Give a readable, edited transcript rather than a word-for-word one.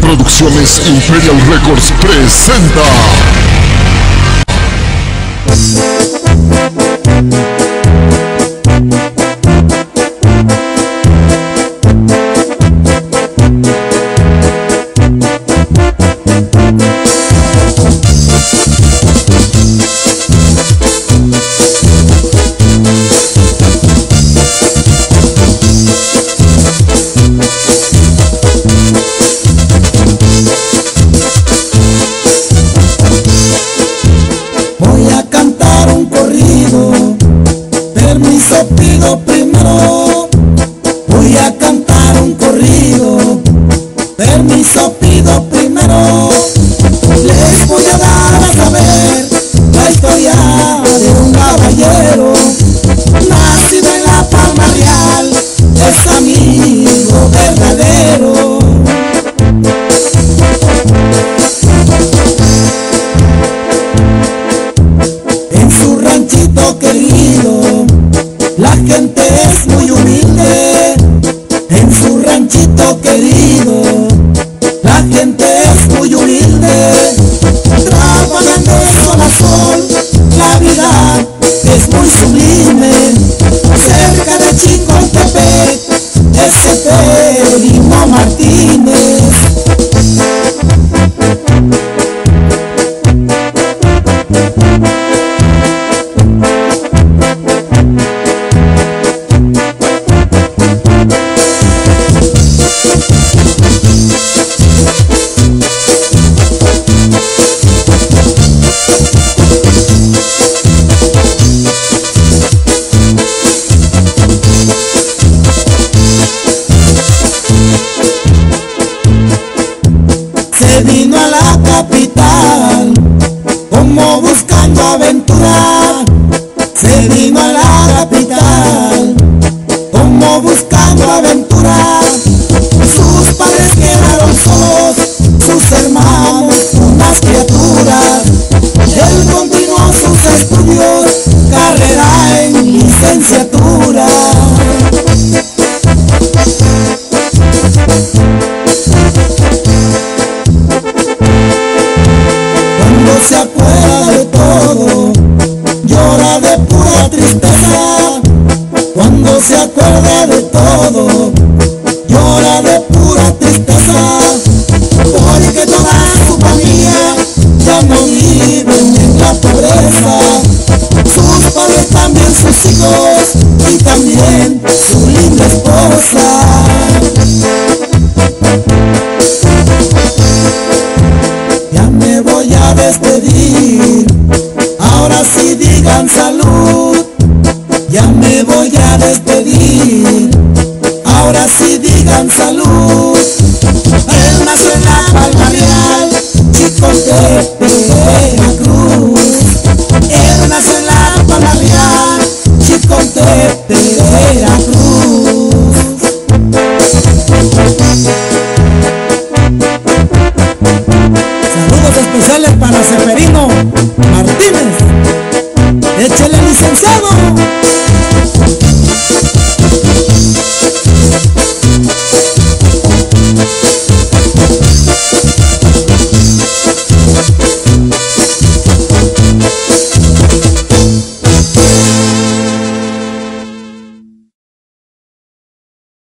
Producciones Imperial Records presenta permiso pido primero, voy a cantar un corrido. Permiso pido primero, les voy a dar a saber la historia de un caballero nacido en la Palma Real, es amigo verdadero. En su ranchito querido, la gente es muy humilde. En su ranchito querido, la gente es muy humilde. Trabajan de sol a sol, la vida es muy sublime. Cerca de Chicotepec, ese Perino Martínez. Se vino a la capital como buscando aventura. Se vino a la capital como buscando aventura. Sus padres quedaron solos, sus hermanos unas criaturas. Él continuó sus estudios, carrera en licenciatura. Cuando se acuerda de todo, llora de pura tristeza. Cuando se acuerda de todo, llora de pura tristeza. Porque toda su familia ya no viven en la pobreza. Sus padres también, sus hijos y también su linda esposa. Ya me voy a despedir, ahora sí digan salud. Ya me voy a despedir, ahora sí digan salud. Él nació en la Palma Real, Chicotepec, Veracruz. Él nació en la Palma Real, Chicotepec, Veracruz.